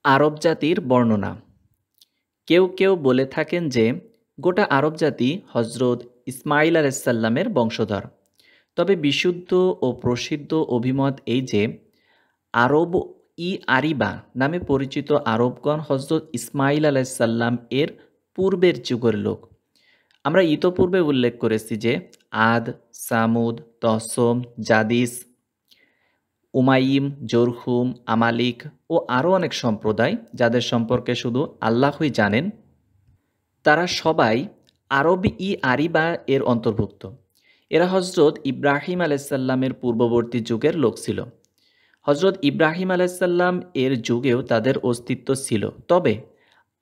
আরব জাতির বর্ণনা। কেউ কেউ বলে থাকেন যে গোটা আরব জাতি হজরত ইসমাইল আলাইসাল্লামের বংশধর। তবে বিশুদ্ধ ও প্রসিদ্ধ অভিমত এই যে আরব আরিবা নামে পরিচিত আরবগণ হজরত ইসমাইল আলাইসাল্লাম এর পূর্বের যুগের লোক। আমরা ইতপূর্বে উল্লেখ করেছি যে আদ, সামুদ, তসম, জাদিস, উমাইম, জরহুম, আমালিক ও আরও অনেক সম্প্রদায় যাদের সম্পর্কে শুধু আল্লাহই জানেন, তারা সবাই আরিবা এর অন্তর্ভুক্ত। এরা হজরত ইব্রাহিম আলাইসাল্লামের পূর্ববর্তী যুগের লোক ছিল। হজরত ইব্রাহিম আলাইসাল্লাম এর যুগেও তাদের অস্তিত্ব ছিল। তবে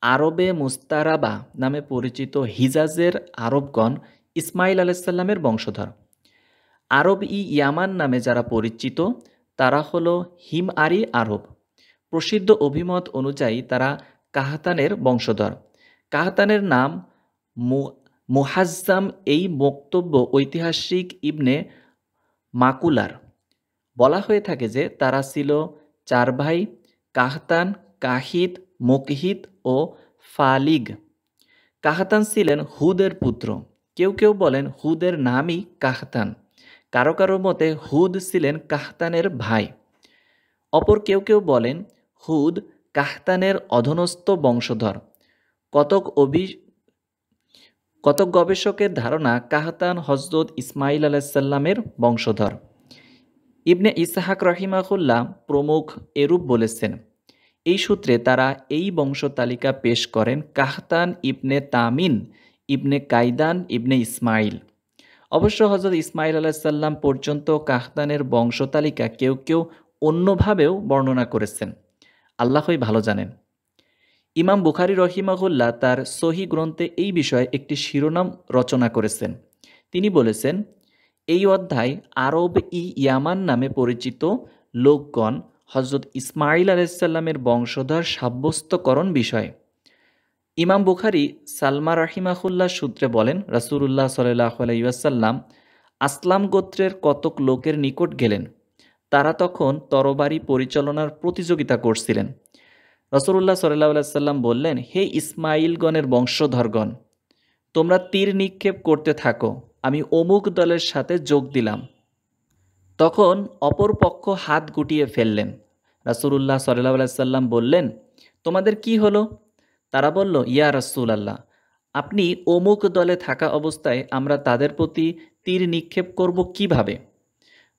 আরবে মুস্তারাবা নামে পরিচিত হিজাজের আরবগণ ইসমাইল আলাইসাল্লামের বংশধর। ইয়ামান নামে যারা পরিচিত তারা হলো হিমআরি আরব। প্রসিদ্ধ অভিমত অনুযায়ী তারা কাহতানের বংশধর। কাহতানের নাম মুহাজ্জাম। এই বক্তব্য ঐতিহাসিক ইবনে মাকুলার। বলা হয়ে থাকে যে তারা ছিল 4 ভাই: কাহতান, কাহিত, মকহিত ও ফালিগ। কাহতান ছিলেন হুদের পুত্র। কেউ কেউ বলেন হুদের নামই কাহতান। কারো কারো মতে হুদ ছিলেন কাহতানের ভাই। অপর কেউ কেউ বলেন হুদ কাহতানের অধনস্থ বংশধর। কতক গবেষকের ধারণা কাহতান হজরত ইসমাইল আলাইসাল্লামের বংশধর। ইবনে ইসহাক রাহিমাহুল্লাহ প্রমুখ এরূপ বলেছেন। এই সূত্রে তারা এই বংশতালিকা পেশ করেন কাহতান ইবনে তামিন ইবনে কাইদান ইবনে ইসমাইল। অবশ্য হজরত ইসমাইল আলাইসাল্লাম পর্যন্ত কাহতানের বংশতালিকা কেউ কেউ অন্যভাবেও বর্ণনা করেছেন। আল্লাহই ভালো জানেন। ইমাম বুখারী রহিমাহুল্লাহ তার সহি গ্রন্থে এই বিষয়ে একটি শিরোনাম রচনা করেছেন। তিনি বলেছেন, এই অধ্যায় ইয়ামান নামে পরিচিত লোকগণ হজরত ইসমাইল আলাইসাল্লামের বংশধর সাব্যস্তকরণ বিষয়। ইমাম বুখারী সালমা রাহিমাহুল্লাহ সূত্রে বলেন, রাসূলুল্লাহ সাল্লাল্লাহু আলাইহি ওয়াসাল্লাম আসলাম গোত্রের কতক লোকের নিকট গেলেন। তারা তখন তরবারি পরিচালনার প্রতিযোগিতা করছিলেন। রাসূলুল্লাহ সাল্লাল্লাহু আলাইহি ওয়াসাল্লাম বললেন, হে ইসমাইলগণের বংশধরগণ, তোমরা তীর নিক্ষেপ করতে থাকো, আমি অমুক দলের সাথে যোগ দিলাম। তখন অপর পক্ষ হাত গুটিয়ে ফেললেন। রাসূলুল্লাহ সাল্লাল্লাহু আলাইহি ওয়াসাল্লাম বললেন, তোমাদের কি হলো? তারা বলল, ইয়া রাসূলাল্লাহ, আপনি অমুক দলে থাকা অবস্থায় আমরা তাদের প্রতি তীর নিক্ষেপ করব কিভাবে?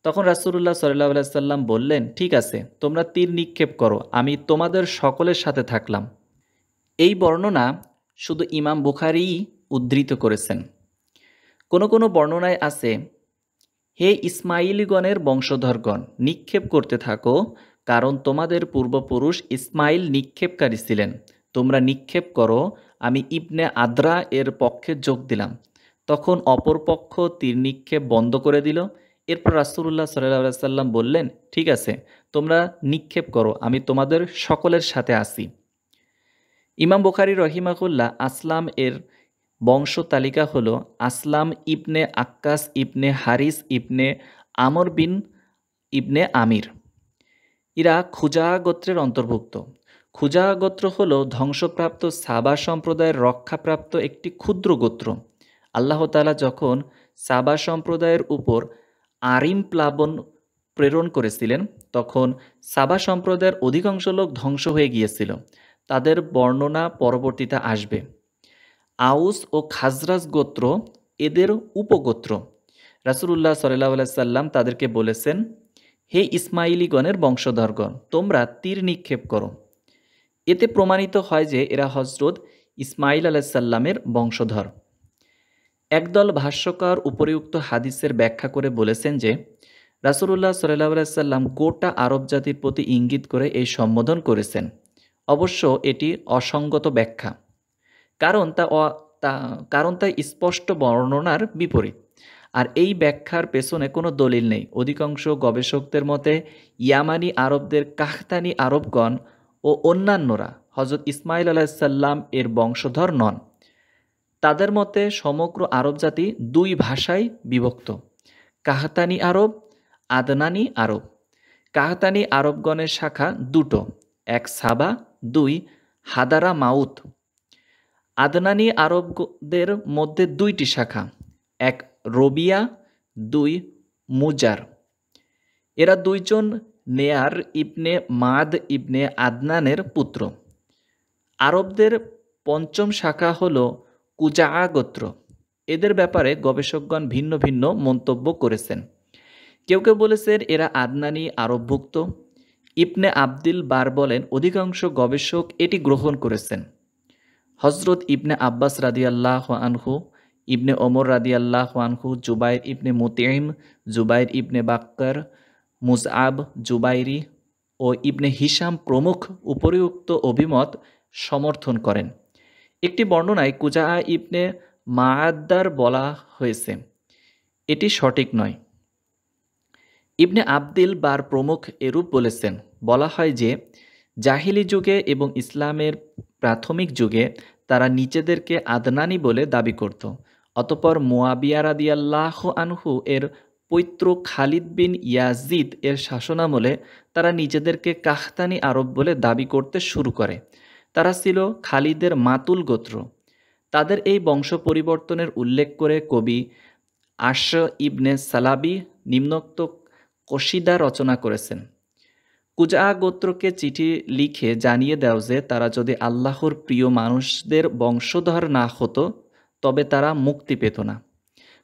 তখন রাসূলুল্লাহ সাল্লাল্লাহু আলাইহি ওয়াসাল্লাম বললেন, ঠিক আছে, তোমরা তীর নিক্ষেপ করো, আমি তোমাদের সকলের সাথে থাকলাম। এই বর্ণনা শুধু ইমাম বুখারীই উদ্ধৃত করেছেন। কোনো কোনো বর্ণনায় আছে, হে ইসমাইলীগণের বংশধরগণ, নিক্ষেপ করতে থাকো, কারণ তোমাদের পূর্বপুরুষ ইসমাইল নিক্ষেপকারী ছিলেন। তোমরা নিক্ষেপ করো, আমি ইবনে আদ্রা এর পক্ষে যোগ দিলাম। তখন অপর পক্ষ তীর নিক্ষেপ বন্ধ করে দিল। এরপর রাসূলুল্লাহ সাল্লাল্লাহু আলাইহি ওয়াসাল্লাম বললেন, ঠিক আছে, তোমরা নিক্ষেপ করো, আমি তোমাদের সকলের সাথে আছি। ইমাম বুখারী রহিমাহুল্লাহ আসলাম এর বংশ তালিকা হল আসলাম ইবনে আক্কাস ইবনে হারিস ইবনে আমর বিন ইবনে আমির। এরা খুজা গোত্রের অন্তর্ভুক্ত। খুজা গোত্র হল ধ্বংসপ্রাপ্ত সাবা সম্প্রদায়ের রক্ষাপ্রাপ্ত একটি ক্ষুদ্র গোত্র। আল্লাহ তাআলা যখন সাবা সম্প্রদায়ের উপর আরিম প্লাবন প্রেরণ করেছিলেন, তখন সাবা সম্প্রদায়ের অধিকাংশ লোক ধ্বংস হয়ে গিয়েছিল। তাদের বর্ণনা পরবর্তীতে আসবে। আউস ও খাজরাজ গোত্র এদের উপগোত্র। রাসূলুল্লাহ সাল্লাল্লাহু আলাইহি সাল্লাম তাদেরকে বলেছেন, হে ইসমাইলীগণের বংশধরগণ, তোমরা তীর নিক্ষেপ করো। এতে প্রমাণিত হয় যে এরা হজরত ইসমাইল আলাইহিস সাল্লামের বংশধর। একদল ভাষ্যকার উপরিউক্ত হাদিসের ব্যাখ্যা করে বলেছেন যে রাসূলুল্লাহ সাল্লাল্লাহু আলাইহি সাল্লাম গোটা আরব জাতির প্রতি ইঙ্গিত করে এই সম্বোধন করেছেন। অবশ্য এটি অসঙ্গত ব্যাখ্যা, কারণ তা স্পষ্ট বর্ণনার বিপরীত। আর এই ব্যাখ্যার পেছনে কোনো দলিল নেই। অধিকাংশ গবেষকদের মতে ইয়ামানি আরবদের কাহতানি আরবগণ ও অন্যান্যরা হজরত ইসমাইল আলাইহিসসালাম এর বংশধর নন। তাদের মতে সমগ্র আরব জাতি 2 ভাষায় বিভক্ত: কাহতানি আরব, আদনানি আরব। কাহতানি আরবগণের শাখা 2টো, এক সাবা 2 হাদারা মাউত। আদনানি আরবদের মধ্যে 2টি শাখা, 1 রবিয়া, 2 মুজার। এরা 2 জন নেয়ার ইবনে মাদ ইবনে আদনানের পুত্র। আরবদের 5ম শাখা হল কুজাআ গোত্র। এদের ব্যাপারে গবেষকগণ ভিন্ন ভিন্ন মন্তব্য করেছেন। কেউ কেউ বলেছেন এরা আদনানি আরবভুক্ত। ইবনে আবদিল বার বলেন অধিকাংশ গবেষক এটি গ্রহণ করেছেন। হজরত ইবনে আব্বাস রাদিয়াল্লাহু আনহু, ইবনে ওমর রাদিয়াল্লাহু আনহু, জুবাইর ইবনে মুতঈম, জুবাইর ইবনে বাক্কার, মুজআব, জুবাইরি ও ইবনে হিশাম প্রমুখ উপরিউক্ত অভিমত সমর্থন করেন। একটি বর্ণনায় কুজাআ ইবনে মাআদ্দার বলা হয়েছে, এটি সঠিক নয়। ইবনে আবদিল বার প্রমুখ এরূপ বলেছেন। বলা হয় যে জাহিলি যুগে এবং ইসলামের প্রাথমিক যুগে তারা নিজেদেরকে আদনানি বলে দাবি করত। অতঃপর মুয়াবিয়া রাদিয়াল্লাহু আনহু এর পৈত্র খালিদ বিন ইয়াজিদ এর শাসনামলে তারা নিজেদেরকে কাহতানি আরব বলে দাবি করতে শুরু করে। তারা ছিল খালিদের মাতুল গোত্র। তাদের এই বংশ পরিবর্তনের উল্লেখ করে কবি আশ ইবনে সালাবি নিম্নোক্ত কসিদা রচনা করেছেন। কুজাআ গোত্রকে চিঠি লিখে জানিয়ে দাও যে তারা যদি আল্লাহর প্রিয় মানুষদের বংশধর না হতো তবে তারা মুক্তি পেত না।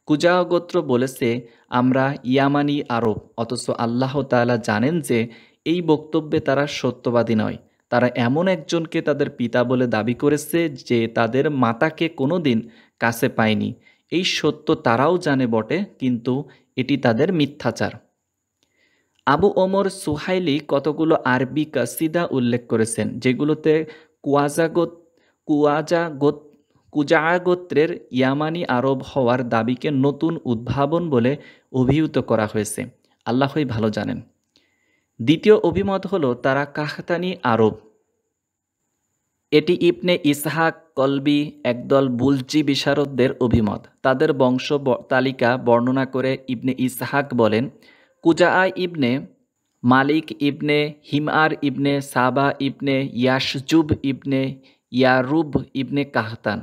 কুজাআ গোত্র বলেছে আমরা ইয়ামানি আরব, অথচ আল্লাহ তাআলা জানেন যে এই বক্তব্যে তারা সত্যবাদী নয়। তারা এমন একজনকে তাদের পিতা বলে দাবি করেছে যে তাদের মাতাকে কোনোদিন কাছে পায়নি। এই সত্য তারাও জানে বটে, কিন্তু এটি তাদের মিথ্যাচার। আবু ওমর সুহাইলি কতগুলো আরবি কাসিদা উল্লেখ করেছেন যেগুলোতে কুজাআ গোত্রের ইয়ামানি আরব হওয়ার দাবিকে নতুন উদ্ভাবন বলে অভিহিত করা হয়েছে। আল্লাহই ভালো জানেন। দ্বিতীয় অভিমত হলো তারা কাহতানি আরব। এটি ইবনে ইসহাক কলবি একদল বুলজি বিশারদদের অভিমত। তাদের বংশ তালিকা বর্ণনা করে ইবনে ইসহাক বলেন কুজাআ ইবনে মালিক ইবনে হিমআর ইবনে সাবা ইবনে ইয়াশজুব ইবনে ইয়ারুব ইবনে কাহতান।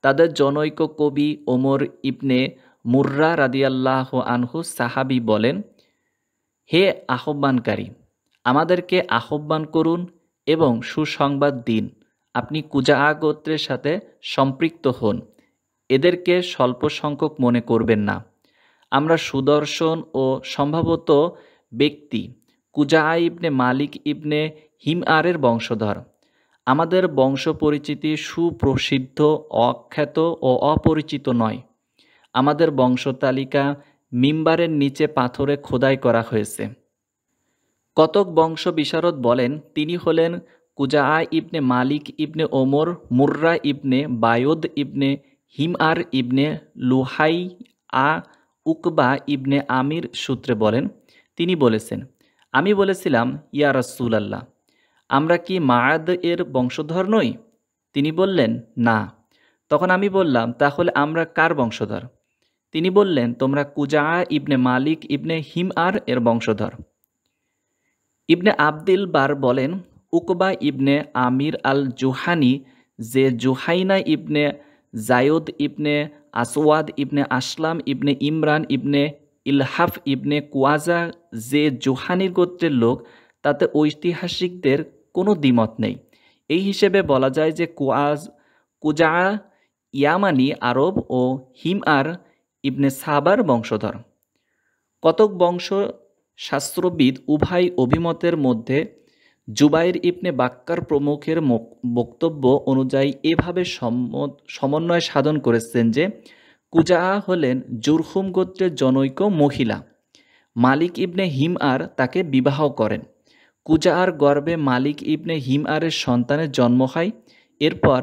তাদের জনৈক কবি ওমর ইবনে মুররা রাদিয়াল্লাহু আনহু সাহাবী বলেন, হে আহ্বানকারী, আমাদেরকে আহ্বান করুন এবং সুসংবাদ দিন। আপনি কুজাআ গোত্রের সাথে সম্পৃক্ত হন। এদেরকে স্বল্প সংখ্যক মনে করবেন না। আমরা সুদর্শন ও সম্ভবত ব্যক্তি কুজাআ ইবনে মালিক ইবনে হিমআরের বংশধর। আমাদের বংশ পরিচিতি সুপ্রসিদ্ধ, অখ্যাত ও অপরিচিত নয়। আমাদের বংশতালিকা মিম্বারের নিচে পাথরে খোদাই করা হয়েছে। কতক বংশ বিশারদ বলেন তিনি হলেন কুজাআ ইবনে মালিক ইবনে ওমর মুররা ইবনে বায়দ ইবনে হিমআর ইবনে লুহাই আ উকবা ইবনে আমির সূত্রে বলেন, তিনি বলেছেন, আমি বলেছিলাম ইয়া রাসূলাল্লাহ, আমরা কি মাআদ এর বংশধর নই? তিনি বললেন না। তখন আমি বললাম, তাহলে আমরা কার বংশধর? তিনি বললেন, তোমরা কুজাআ ইবনে মালিক ইবনে হিমআর এর বংশধর। ইবনে আবদিল বার বলেন উকবা ইবনে আমির আল জুহানি যে জুহাইনা ইবনে জায়দ ইবনে আসওয়াদ ইবনে আসলাম ইবনে ইমরান ইবনে ইলহাফ ইবনে কুয়াজা যে জুহানির গোত্রের লোক, তাতে ঐতিহাসিকদের কোনো দ্বিমত নেই। এই হিসেবে বলা যায় যে কুজাআ ইয়ামানি আরব ও হিমআর ইবনে সাবার বংশধর। কতক বংশ শাস্ত্রবিদ উভয় অভিমতের মধ্যে জুবাইর ইবনে বাক্কার প্রমুখের বক্তব্য অনুযায়ী এভাবে সমন্বয় সাধন করেছেন যে কুজাআ হলেন জুরহুম গোত্রের জনৈক মহিলা। মালিক ইবনে হিমআর তাকে বিবাহ করেন। কুজাআর গর্ভে মালিক ইবনে হিমআরের সন্তানের জন্ম হয়। এরপর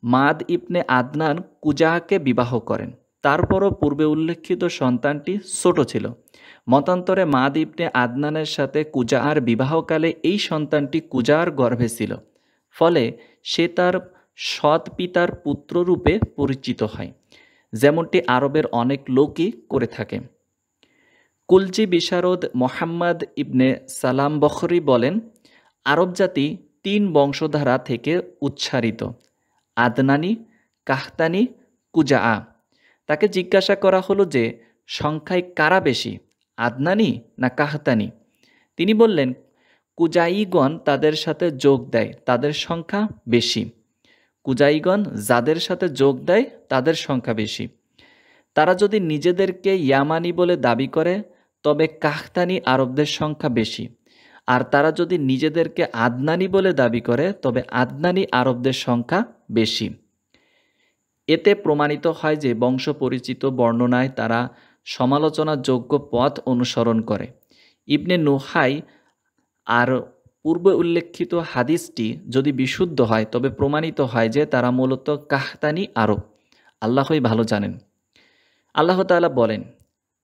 মাদ ইবনে আদনান কুজাআকে বিবাহ করেন। তারপরও পূর্বে উল্লেখিত সন্তানটি ছোট ছিল। মতান্তরে মাদ ইবনে আদনানের সাথে কুজাআর বিবাহকালে এই সন্তানটি কুজাআর গর্ভে ছিল। ফলে সে তার সৎ পিতার পুত্ররূপে পরিচিত হয়, যেমনটি আরবের অনেক লোকই করে থাকে। কুলজি বিশারদ মোহাম্মদ ইবনে সালাম বখরি বলেন, আরব জাতি 3 বংশধারা থেকে উচ্চারিত: আদনানি, কাহতানি, কুজাআ। তাকে জিজ্ঞাসা করা হলো যে সংখ্যায় কারা বেশি, আদনানি না কাহতানি? তিনি বললেন, কুজাইগণ তাদের সাথে যোগ দেয়, তাদের সংখ্যা বেশি। কুজাইগণ যাদের সাথে যোগ দেয় তাদের সংখ্যা বেশি। তারা যদি নিজেদেরকে ইয়ামানি বলে দাবি করে তবে কাহতানি আরবদের সংখ্যা বেশি, আর তারা যদি নিজেদেরকে আদনানি বলে দাবি করে তবে আদনানি আরবদের সংখ্যা বেশি। এতে প্রমাণিত হয় যে বংশ পরিচিত বর্ণনায় তারা সমালোচনাযোগ্য পথ অনুসরণ করে। ইবনে নুহাই আর পূর্বে উল্লেখিত হাদিসটি যদি বিশুদ্ধ হয় তবে প্রমাণিত হয় যে তারা মূলত কাহতানি আরব। আল্লাহই ভালো জানেন। আল্লাহ তাআলা বলেন,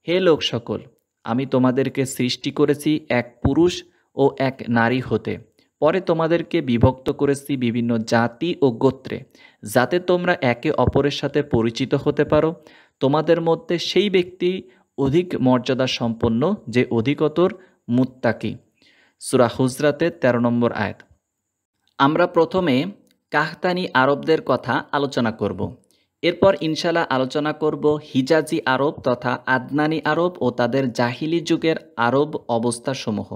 হে লোক সকল, আমি তোমাদেরকে সৃষ্টি করেছি এক পুরুষ ও এক নারী হতে, পরে তোমাদেরকে বিভক্ত করেছি বিভিন্ন জাতি ও গোত্রে, যাতে তোমরা একে অপরের সাথে পরিচিত হতে পারো। তোমাদের মধ্যে সেই ব্যক্তি অধিক মর্যাদা সম্পন্ন যে অধিকতর মুত্তাকি। সূরা হুজরাতের 13 নম্বর আয়াত। আমরা প্রথমে কাহতানি আরবদের কথা আলোচনা করব। এরপর ইনশাআল্লাহ আলোচনা করব হিজাজি আরব তথা আদনানি আরব ও তাদের জাহিলি যুগের আরব অবস্থাসমূহ,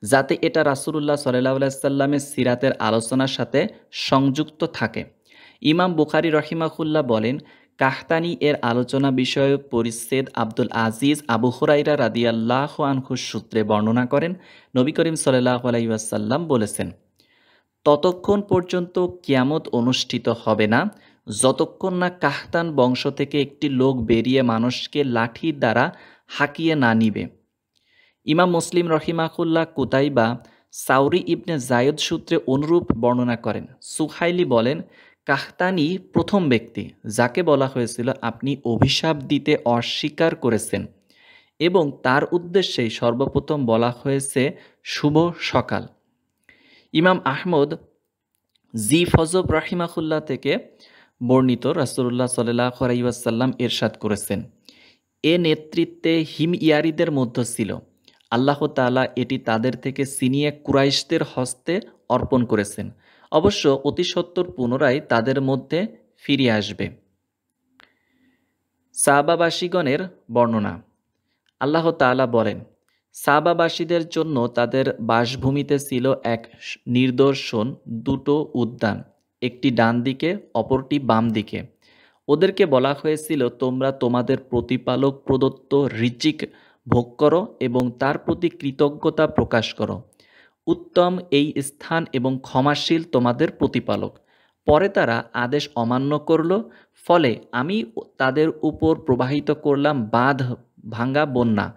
যাতে এটা রাসূলুল্লাহ সাল্লাল্লাহু আলাইহি সাল্লামের সিরাতের আলোচনার সাথে সংযুক্ত থাকে। ইমাম বুখারী রহিমাহুল্লাহ বলেন, কাহতানি এর আলোচনা বিষয়ক পরিচ্ছেদ আব্দুল আজিজ আবু হুরাইরা রাদিয়াল্লাহু আনহুর সূত্রে বর্ণনা করেন, নবী করিম সাল্লাল্লাহু আলাইহি ওয়াসাল্লাম বলেছেন, ততক্ষণ পর্যন্ত কিয়ামত অনুষ্ঠিত হবে না যতক্ষণ না কাহতান বংশ থেকে একটি লোক বেরিয়ে মানুষকে লাঠি দ্বারা হাঁকিয়ে না নিবে। ইমাম মুসলিম রহিমাহুল্লাহ কুতাইবা সাউরি ইবনে জায়দ সূত্রে অনুরূপ বর্ণনা করেন। সুহাইলি বলেন, কাহতানি প্রথম ব্যক্তি যাকে বলা হয়েছিল আপনি অভিশাপ দিতে অস্বীকার করেছেন, এবং তার উদ্দেশ্যেই সর্বপ্রথম বলা হয়েছে শুভ সকাল। ইমাম আহমদ জি ফজব রাহিমাহুল্লাহ থেকে বর্ণিত, রাসূলুল্লাহ সাল্লাল্লাহু আলাইহি ওয়াসাল্লাম ইরশাদ করেছেন, এ নেতৃত্বে হিমইয়ারিদের মধ্য ছিল। আল্লাহ তাআলা এটি তাদের থেকে ছিনিয়ে কুরাইশদের হস্তে অর্পণ করেছেন। অবশ্য অতি সত্বর পুনরায় তাদের মধ্যে ফিরে আসবে। সাহাবাবাসীগণের বর্ণনা। আল্লাহ তাআলা বলেন, সাহাবাবাসীদের জন্য তাদের বাসভূমিতে ছিল এক নিদর্শন, দুটো উদ্যান, একটি ডান দিকে অপরটি বাম দিকে। ওদেরকে বলা হয়েছিল, তোমরা তোমাদের প্রতিপালক প্রদত্ত রিজিক ভোগ করো এবং তার প্রতি কৃতজ্ঞতা প্রকাশ করো। উত্তম এই স্থান এবং ক্ষমাশীল তোমাদের প্রতিপালক। পরে তারা আদেশ অমান্য করল, ফলে আমি তাদের উপর প্রবাহিত করলাম বাঁধ ভাঙ্গা বন্যা,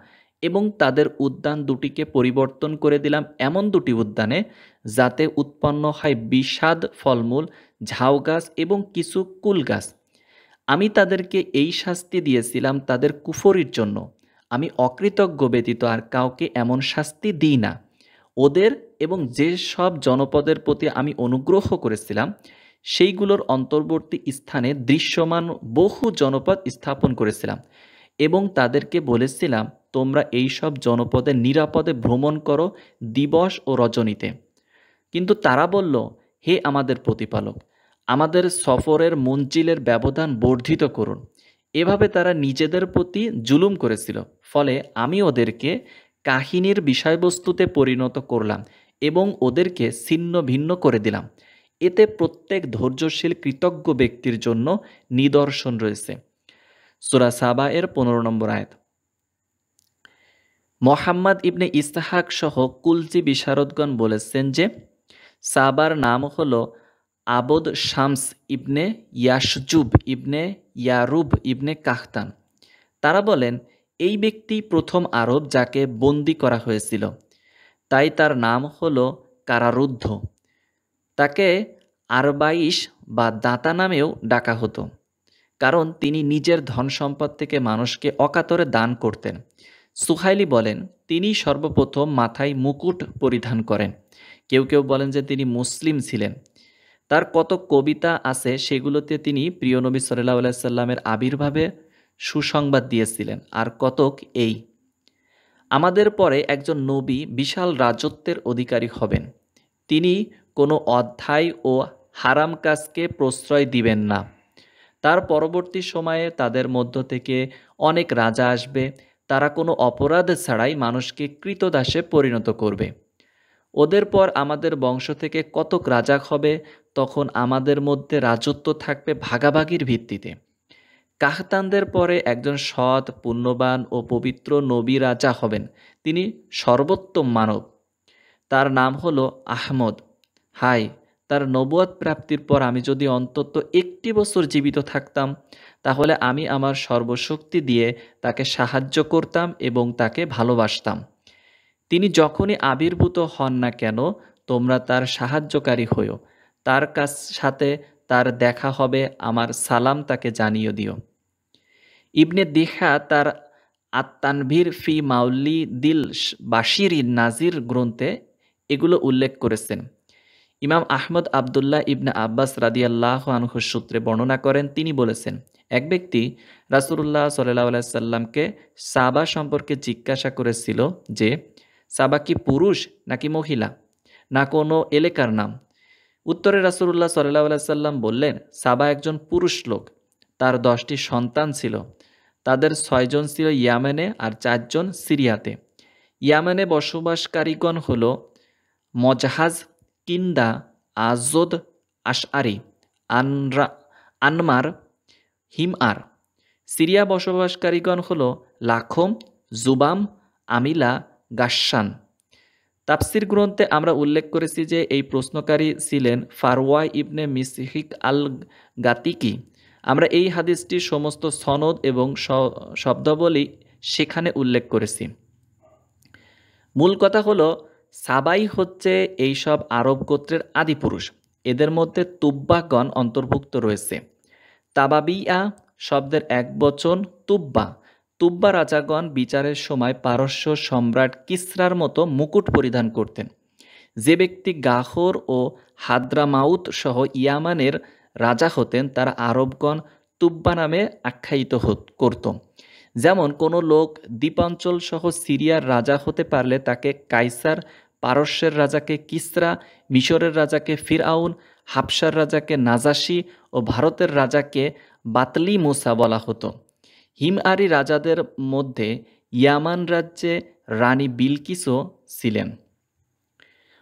এবং তাদের উদ্যান দুটিকে পরিবর্তন করে দিলাম এমন দুটি উদ্যানে, যাতে উৎপন্ন হয় বিষাদ ফলমূল, ঝাউ গাছ এবং কিছু কুল গাছ। আমি তাদেরকে এই শাস্তি দিয়েছিলাম তাদের কুফরির জন্য। আমি অকৃতজ্ঞ ব্যতীত আর কাউকে এমন শাস্তি দিই না। ওদের এবং যে সব জনপদের প্রতি আমি অনুগ্রহ করেছিলাম সেইগুলোর অন্তর্বর্তী স্থানে দৃশ্যমান বহু জনপদ স্থাপন করেছিলাম, এবং তাদেরকে বলেছিলাম, তোমরা এই সব জনপদে নিরাপদে ভ্রমণ করো দিবস ও রজনীতে। কিন্তু তারা বলল, হে আমাদের প্রতিপালক, আমাদের সফরের মঞ্জিলের ব্যবধান বর্ধিত করুন। এভাবে তারা নিজেদের প্রতি জুলুম করেছিল। ফলে আমি ওদেরকে কাহিনীর বিষয়বস্তুতে পরিণত করলাম এবং ওদেরকে ছিন্ন ভিন্ন করে দিলাম। এতে প্রত্যেক ধৈর্যশীল কৃতজ্ঞ ব্যক্তির জন্য নিদর্শন রয়েছে। সূরা সাবা এর 15 নম্বর আয়াত। মুহাম্মদ ইবনে ইসহাক সহ কুলজি বিশারদগণ বলেছেন যে সাবার নাম হলো আবদ শামস ইবনে ইয়াশজুব ইবনে ইয়ারুব ইবনে কাহতান। তারা বলেন, এই ব্যক্তি প্রথম আরব যাকে বন্দী করা হয়েছিল, তাই তার নাম হলো কারারুদ্ধ। তাকে আরবাইশ বা দাতা নামেও ডাকা হতো, কারণ তিনি নিজের ধন সম্পদ থেকে মানুষকে অকাতরে দান করতেন। সুহাইলি বলেন, তিনি সর্বপ্রথম মাথায় মুকুট পরিধান করেন। কেউ কেউ বলেন যে তিনি মুসলিম ছিলেন। তার কত কবিতা আছে, সেগুলোতে তিনি প্রিয় নবী সাল্লাল্লাহু আলাইহি সাল্লামের আবির্ভাবে সুসংবাদ দিয়েছিলেন। আর কতক এই, আমাদের পরে একজন নবী বিশাল রাজত্বের অধিকারী হবেন, তিনি কোনো অধ্যায় ও হারাম কাজকে প্রশ্রয় দিবেন না। তার পরবর্তী সময়ে তাদের মধ্য থেকে অনেক রাজা আসবে, তারা কোনো অপরাধ ছাড়াই মানুষকে কৃতদাসে পরিণত করবে। ওদের পর আমাদের বংশ থেকে কতক রাজা হবে, তখন আমাদের মধ্যে রাজত্ব থাকবে ভাগাভাগির ভিত্তিতে। কাহতানদের পরে একজন সৎ, পুণ্যবান ও পবিত্র নবী রাজা হবেন, তিনি সর্বোত্তম মানব। তার নাম হলো আহমদ। হায়, তার নবুয়ত প্রাপ্তির পর আমি যদি অন্তত 1টি বছর জীবিত থাকতাম, তাহলে আমি আমার সর্বশক্তি দিয়ে তাকে সাহায্য করতাম এবং তাকে ভালোবাসতাম। তিনি যখনই আবির্ভূত হন না কেন, তোমরা তার সাহায্যকারী হইও। তার সাথে তার দেখা হবে, আমার সালাম তাকে জানিয়ে দিও। ইবনে দিহা তার আত-তানভীর ফি মাউলিদিল বাশিরিন নাজির গ্রন্থে এগুলো উল্লেখ করেছেন। ইমাম আহমদ আবদুল্লাহ ইবনে আব্বাস রাদিয়াল্লাহু আনহু সূত্রে বর্ণনা করেন, তিনি বলেছেন, এক ব্যক্তি রাসূলুল্লাহ সাল্লাল্লাহু আলাইহি সাল্লামকে সাবা সম্পর্কে জিজ্ঞাসা করেছিল যে, সাবা কি পুরুষ নাকি মহিলা, না কোনো এলাকার নাম? উত্তরে রাসূলুল্লাহ সাল্লাল্লাহু আলাইহি সাল্লাম বললেন, সাবা একজন পুরুষ লোক, তার 10টি সন্তান ছিল। তাদের 6 জন ছিল ইয়ামেনে আর 4 জন সিরিয়াতে। ইয়ামেনে বসবাসকারীগণ হল মজহাজ, কিন্দা, আজদ, আশআরি, আনমার, হিমআর। সিরিয়া বসবাসকারীগণ হল লাখম, জুবাম, আমিলা, গাসসান। তাফসির গ্রন্থে আমরা উল্লেখ করেছি যে এই প্রশ্নকারী ছিলেন ফারওয়া ইবনে মিসহিক আল গাতিকি। আমরা এই হাদিসটির সমস্ত সনদ এবং শব্দাবলী সেখানে উল্লেখ করেছি। মূল কথা হলো, সাবাই হচ্ছে এইসব আরব গোত্রের আদিপুরুষ। এদের মধ্যে তুব্বাগণ অন্তর্ভুক্ত রয়েছে। তাবাবিয়া শব্দের এক বচন তুব্বা। তুব্বা রাজাগণ বিচারের সময় পারস্য সম্রাট কিসরার মতো মুকুট পরিধান করতেন। যে ব্যক্তি গাহর ও হাদ্রামাউত সহ ইয়ামানের রাজা হতেন, তারা আরবগণ তুব্বা নামে আখ্যায়িত করত। যেমন কোনো লোক দ্বীপাঞ্চল সহ সিরিয়ার রাজা হতে পারলে তাকে কাইসার, পারস্যের রাজাকে কিসরা, মিশরের রাজাকে ফিরআউন, হাবশার রাজাকে নাজাসি ও ভারতের রাজাকে বাতলি মুসা বলা হতো। হিমআরি রাজাদের মধ্যে ইয়ামান রাজ্যে রানী বিলকিসও ছিলেন।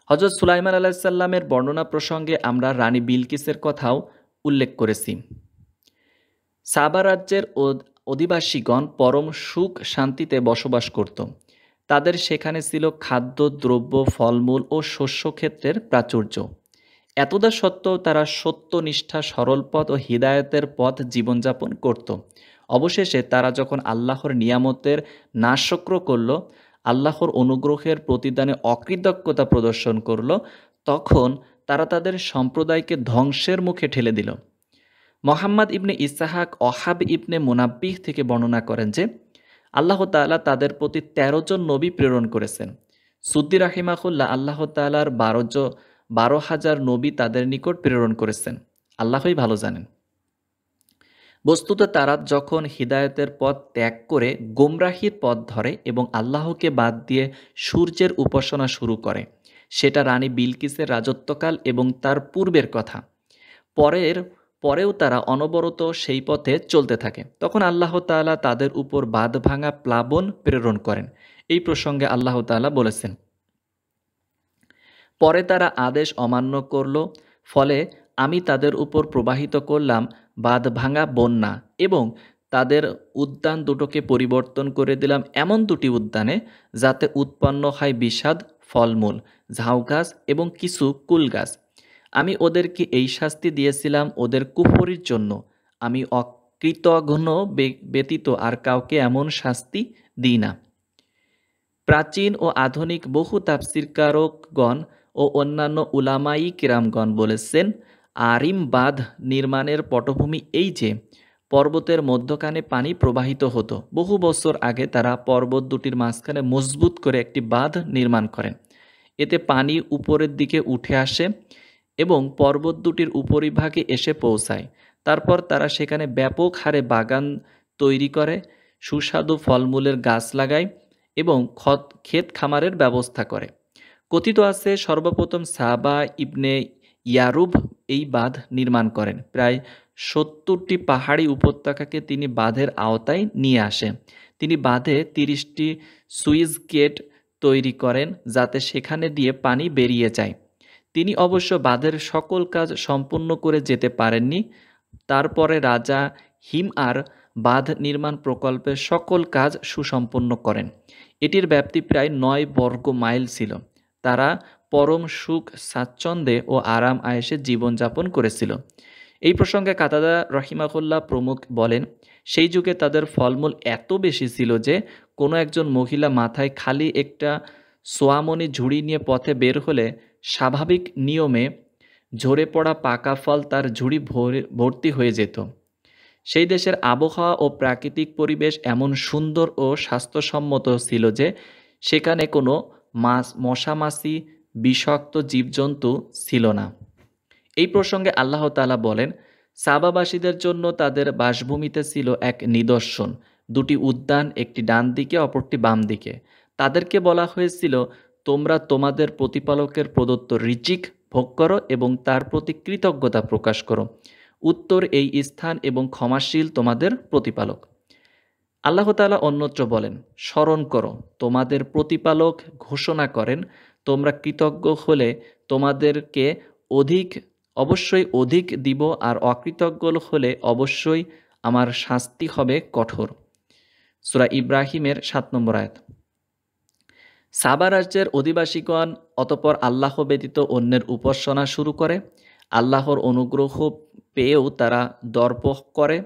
হযরত সুলাইমান আলাইহিস সালামের বর্ণনা প্রসঙ্গে আমরা রানী বিলকিসের কথাও উল্লেখ করেছি। সাবা রাজ্যের অধিবাসীগণ পরম সুখ শান্তিতে বসবাস করত। তাদের সেখানে ছিল খাদ্য, দ্রব্য, ফলমূল ও শস্যক্ষেত্রের প্রাচুর্য। এতদা সত্ত্বেও তারা সত্যনিষ্ঠা, সরল পথ ও হিদায়াতের পথ জীবনযাপন করত। অবশেষে তারা যখন আল্লাহর নিয়ামতের নাশক্র করল, আল্লাহর অনুগ্রহের প্রতিদানে অকৃতজ্ঞতা প্রদর্শন করল, তখন তারা তাদের সম্প্রদায়কে ধ্বংসের মুখে ঠেলে দিল। মুহাম্মদ ইবনে ইসহাক ওহাব ইবনে মুনাব্বিহ থেকে বর্ণনা করেন যে, আল্লাহ তাআলা তাদের প্রতি 13 জন নবী প্রেরণ করেছেন। সুদ্দি রাহিমাহুল্লাহ আল্লাহ তাআলার 12,000 নবী তাদের নিকট প্রেরণ করেছেন। আল্লাহই ভালো জানেন। বস্তুত তারা যখন হিদায়তের পথ ত্যাগ করে গোমরাহির পথ ধরে এবং আল্লাহকে বাদ দিয়ে সূর্যের উপাসনা শুরু করে, সেটা রানী বিলকিসের রাজত্বকাল এবং তার পূর্বের কথা। পরেও তারা অনবরত সেই পথে চলতে থাকে। তখন আল্লাহ তাআলা তাদের উপর বাঁধ ভাঙা প্লাবন প্রেরণ করেন। এই প্রসঙ্গে আল্লাহ তাআলা বলেছেন, পরে তারা আদেশ অমান্য করল, ফলে আমি তাদের উপর প্রবাহিত করলাম বাঁধ ভাঙা বন্যা এবং তাদের উদ্যান দুটোকে পরিবর্তন করে দিলাম এমন 2টি উদ্যানে, যাতে উৎপন্ন হয় বিষাদ, ফলমূল, ঝাউ গাছ এবং কিছু কুল গাছ। আমি ওদেরকে এই শাস্তি দিয়েছিলাম ওদের কুফরির জন্য। আমি অকৃতঘ্ন ব্যতীত আর কাউকে এমন শাস্তি দিই না। প্রাচীন ও আধুনিক বহু তাফসীরকারকগণ ও অন্যান্য উলামাই কিরামগণ বলেছেন, আরিম বাঁধ নির্মাণের পটভূমি এই যে, পর্বতের মধ্যখানে পানি প্রবাহিত হতো। বহু বছর আগে তারা পর্বত দুটির মাঝখানে মজবুত করে একটি বাঁধ নির্মাণ করেন। এতে পানি উপরের দিকে উঠে আসে এবং পর্বত দুটির উপরিভাগে এসে পৌঁছায়। তারপর তারা সেখানে ব্যাপক হারে বাগান তৈরি করে, সুস্বাদু ফলমূলের গাছ লাগায় এবং ক্ষেত খামারের ব্যবস্থা করে। কথিত আছে সর্বপ্রথম সাবা ইবনে ইয়ারুব এই বাঁধ নির্মাণ করেন। প্রায় ৭০টি পাহাড়ি উপত্যকাকে তিনি বাঁধের আওতায় নিয়ে আসেন। তিনি বাঁধে ৩০টি সুইচ গেট তৈরি করেন যাতে সেখানে দিয়ে পানি বেরিয়ে যায়। তিনি অবশ্য বাঁধের সকল কাজ সম্পূর্ণ করে যেতে পারেননি। তারপরে রাজা হিমআর বাঁধ নির্মাণ প্রকল্পের সকল কাজ সুসম্পন্ন করেন। এটির ব্যাপ্তি প্রায় ৯ বর্গ মাইল ছিল। তারা পরম সুখ স্বাচ্ছন্দ্যে ও আরাম আয়েশে জীবনযাপন করেছিল। এই প্রসঙ্গে কাতাদা রহিমাহুল্লাহ প্রমুখ বলেন, সেই যুগে তাদের ফলমূল এত বেশি ছিল যে কোনো একজন মহিলা মাথায় খালি একটা সোয়ামনি ঝুড়ি নিয়ে পথে বের হলে স্বাভাবিক নিয়মে ঝরে পড়া পাকা ফল তার ঝুড়ি ভর্তি হয়ে যেত। সেই দেশের আবহাওয়া ও প্রাকৃতিক পরিবেশ এমন সুন্দর ও স্বাস্থ্যসম্মত ছিল যে সেখানে কোনো মশামাছি বিষাক্ত জীবজন্তু ছিল না। এই প্রসঙ্গে আল্লাহ তাআলা বলেন, সাবাবাসীদের জন্য তাদের বাসভূমিতে ছিল এক নিদর্শন, দুটি উদ্যান, একটি ডান দিকে অপরটি বাম দিকে। তাদেরকে বলা হয়েছিল, তোমরা তোমাদের প্রতিপালকের প্রদত্ত রিজিক ভোগ করো এবং তার প্রতি কৃতজ্ঞতা প্রকাশ করো। উত্তর এই স্থান এবং ক্ষমাশীল তোমাদের প্রতিপালক। আল্লাহ তাআলা অন্যত্র বলেন, স্মরণ করো, তোমাদের প্রতিপালক ঘোষণা করেন, তোমরা কৃতজ্ঞ হলে তোমাদেরকে অবশ্যই অধিক দিব, আর অকৃতজ্ঞ হলে অবশ্যই আমার শাস্তি হবে কঠোর। সূরা ইব্রাহিমের ৭ নম্বর আয়াত। সাবা রাজ্যের অধিবাসীগণ অতঃপর আল্লাহ ব্যতীত অন্যের উপাসনা শুরু করে। আল্লাহর অনুগ্রহ পেয়েও তারা দর্প করে।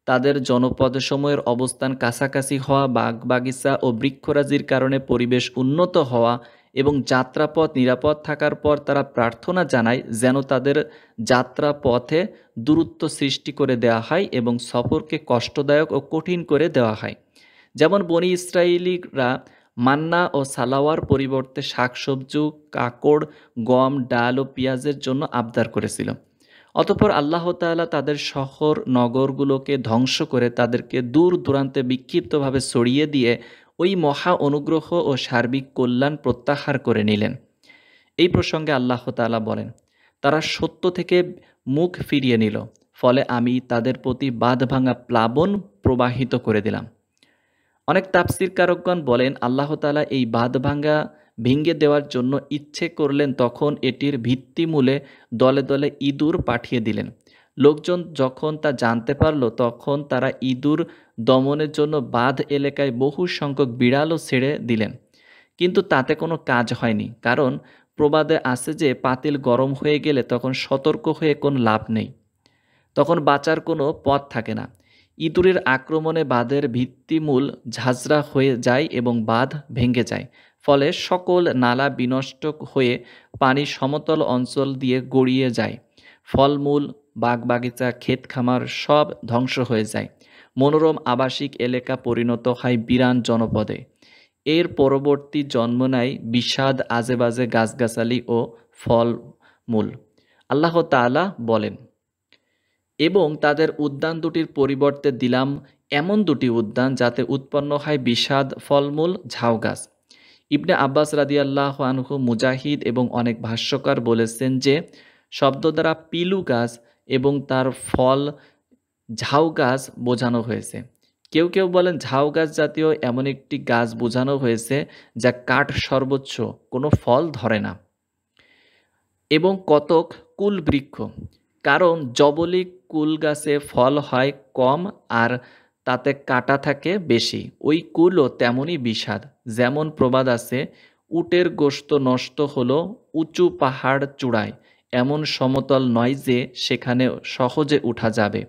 তাদের জনপদসমূহের অবস্থান কাছাকাছি হওয়া, বাগবাগিচা ও বৃক্ষরাজির কারণে পরিবেশ উন্নত হওয়া এবং যাত্রাপথ নিরাপদ থাকার পর তারা প্রার্থনা জানায় যেন তাদের যাত্রাপথে দূরত্ব সৃষ্টি করে দেওয়া হয় এবং সফরকে কষ্টদায়ক ও কঠিন করে দেওয়া হয়। যেমন বনি ইসরায়েলিরা মান্না ও সালাওয়ার পরিবর্তে শাকসবজি, কাকড়, গম, ডাল ও পেঁয়াজের জন্য আবদার করেছিল। অতঃপর আল্লাহ তাআলা তাদের শহর নগরগুলোকে ধ্বংস করে তাদেরকে দূর দূরান্তে বিক্ষিপ্তভাবে ছড়িয়ে দিয়ে ওই মহা অনুগ্রহ ও সার্বিক কল্যাণ প্রত্যাহার করে নিলেন। এই প্রসঙ্গে আল্লাহ তাআলা বলেন, তারা সত্য থেকে মুখ ফিরিয়ে নিল, ফলে আমি তাদের প্রতি বাঁধভাঙা প্লাবন প্রবাহিত করে দিলাম। অনেক তাফসীরকারকগণ বলেন, আল্লাহ তাআলা এই বাঁধভাঙা ভেঙে দেওয়ার জন্য ইচ্ছে করলেন, তখন এটির ভিত্তিমূলে দলে দলে ইঁদুর পাঠিয়ে দিলেন। লোকজন যখন তা জানতে পারল, তখন তারা ইঁদুর দমনের জন্য বাঁধ এলাকায় বহু সংখ্যক বিড়ালও ছেড়ে দিলেন। কিন্তু তাতে কোনো কাজ হয়নি, কারণ প্রবাদে আছে যে পাতিল গরম হয়ে গেলে তখন সতর্ক হয়ে কোনো লাভ নেই, তখন বাঁচার কোনো পথ থাকে না। ইঁদুরের আক্রমণে বাঁধের ভিত্তিমূল ঝাঁঝরা হয়ে যায় এবং বাঁধ ভেঙে যায়। ফলে সকল নালা বিনষ্ট হয়ে পানি সমতল অঞ্চল দিয়ে গড়িয়ে যায়। ফলমূল, বাগবাগিচা, ক্ষেত খামার সব ধ্বংস হয়ে যায়। মনোরম আবাসিক এলাকা পরিণত হয় বিরান জনপদে। এর পরবর্তী জন্ম নেয় বিষাদ, আজেবাজে গাছগাছালি ও ফলমূল। আল্লাহ তাআলা বলেন, এবং তাদের উদ্যান দুটির পরিবর্তে দিলাম এমন দুটি উদ্যান যাতে উৎপন্ন হয় বিষাদ, ফলমূল, ঝাউ গাছ। ইবনে আব্বাস রাদিয়াল্লাহু আনহু, মুজাহিদ এবং অনেক ভাষ্যকার বলেছেন যে শব্দ দ্বারা পিলু গাছ এবং তার ফল ঝাউ গাছ বোঝানো হয়েছে। কেউ কেউ বলেন ঝাউ গাছ জাতীয় এমন একটি গাছ বোঝানো হয়েছে যা কাঠ সর্বোচ্চ, কোনো ফল ধরে না, এবং কতক কুল বৃক্ষ, কারণ জবলিক কুল গাছে ফল হয় কম আর তাতে কাঁটা থাকে বেশি। ওই কুলও তেমনই বিষাদ। যেমন প্রবাদ আছে, উটের গোশত নষ্ট হলো উঁচু পাহাড় চূড়ায়, এমন সমতল নয় যে সেখানে সহজে উঠা যাবে,